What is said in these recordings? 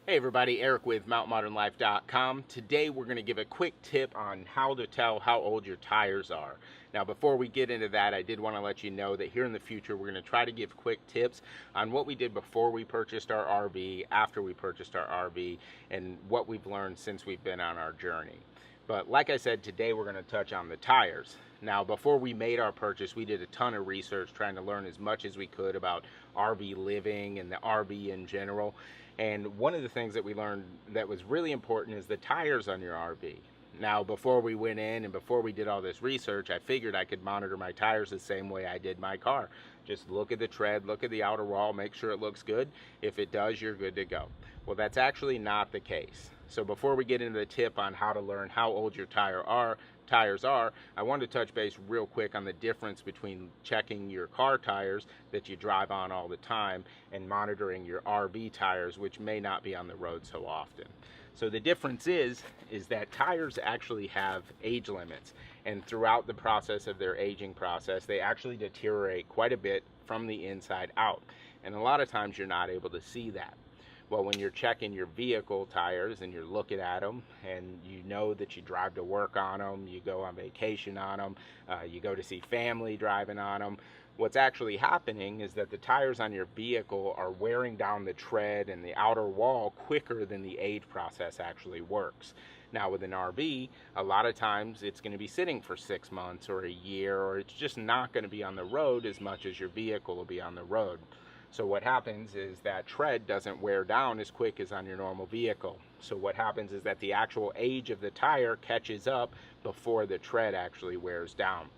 Hey everybody, Eric with MountModernLife.com. Today we're going to give a quick tip on how to tell how old your tires are. Now before we get into that, I did want to let you know that here in the future we're going to try to give quick tips on what we did before we purchased our RV, after we purchased our RV, and what we've learned since we've been on our journey. But like I said, today we're going to touch on the tires. Now, before we made our purchase, we did a ton of research trying to learn as much as we could about RV living and the RV in general. And one of the things that we learned that was really important is the tires on your RV. Now, before we went in and before we did all this research, I figured I could monitor my tires the same way I did my car. Just look at the tread, look at the outer wall, make sure it looks good. If it does, you're good to go. Well, that's actually not the case. So before we get into the tip on how to learn how old your tires are, I wanted to touch base real quick on the difference between checking your car tires that you drive on all the time and monitoring your RV tires, which may not be on the road so often. So the difference is that tires actually have age limits, and throughout the process of their aging process, they actually deteriorate quite a bit from the inside out. And a lot of times you're not able to see that. Well, when you're checking your vehicle tires and you're looking at them and you know that you drive to work on them, you go on vacation on them, you go to see family driving on them, what's actually happening is that the tires on your vehicle are wearing down the tread and the outer wall quicker than the age process actually works. Now with an RV, a lot of times it's going to be sitting for 6 months or a year, or it's just not going to be on the road as much as your vehicle will be on the road. So what happens is that tread doesn't wear down as quick as on your normal vehicle. So what happens is that the actual age of the tire catches up before the tread actually wears down.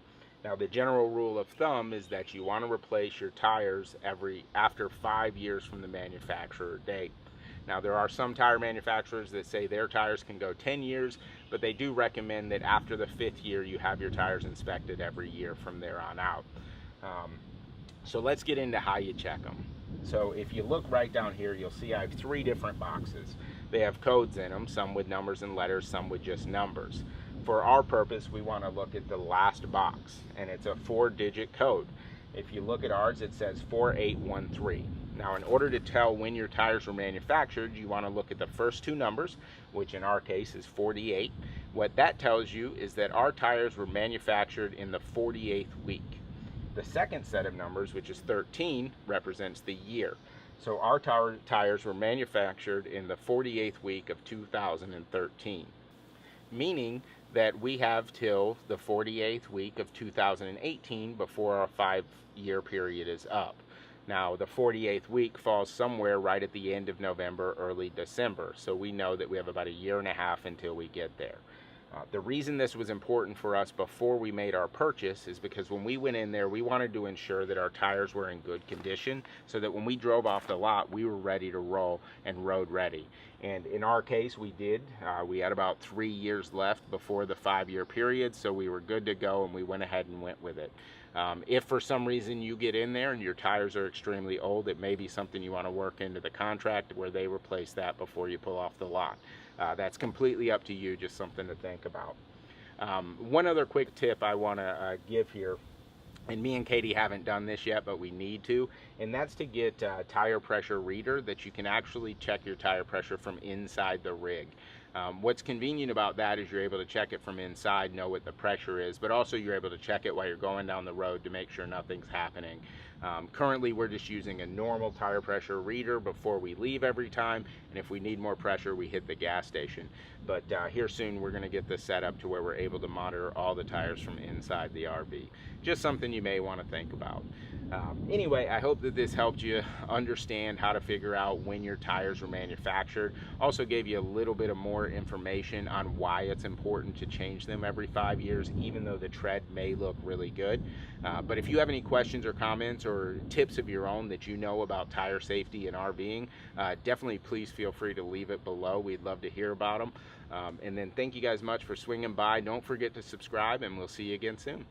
Now the general rule of thumb is that you want to replace your tires after 5 years from the manufacturer date. Now there are some tire manufacturers that say their tires can go 10 years, but they do recommend that after the 5th year you have your tires inspected every year from there on out. So let's get into how you check them. So if you look right down here, you'll see I have 3 different boxes. They have codes in them, some with numbers and letters, some with just numbers. For our purpose, we want to look at the last box, and it's a 4-digit code. If you look at ours, it says 4813. Now, in order to tell when your tires were manufactured, you want to look at the first 2 numbers, which in our case is 48. What that tells you is that our tires were manufactured in the 48th week. The second set of numbers, which is 13, represents the year. So our tires were manufactured in the 48th week of 2013, meaning that we have till the 48th week of 2018 before our 5-year period is up. Now, the 48th week falls somewhere right at the end of November, early December, so we know that we have about a year and a half until we get there. The reason this was important for us before we made our purchase is because when we went in there, we wanted to ensure that our tires were in good condition so that when we drove off the lot, we were ready to roll and road ready. And in our case, we did. We had about 3 years left before the 5-year period, so we were good to go, and we went ahead and went with it. If for some reason you get in there and your tires are extremely old, it may be something you want to work into the contract where they replace that before you pull off the lot. That's completely up to you, just something to think about. One other quick tip I want to give here, and me and Katie haven't done this yet, but we need to, and that's to get a tire pressure reader that you can actually check your tire pressure from inside the rig. What's convenient about that is you're able to check it from inside, know what the pressure is, but also you're able to check it while you're going down the road to make sure nothing's happening. Currently, we're just using a normal tire pressure reader before we leave every time, and if we need more pressure, we hit the gas station. But here soon, we're going to get this set up to where we're able to monitor all the tires from inside the RV. Just something you may want to think about. Anyway, I hope that this helped you understand how to figure out when your tires were manufactured. Also gave you a little bit of more information on why it's important to change them every 5 years, even though the tread may look really good. But if you have any questions or comments or tips of your own that you know about tire safety and RVing, definitely please feel free to leave it below. We'd love to hear about them. And then thank you guys much for swinging by. Don't forget to subscribe, and we'll see you again soon.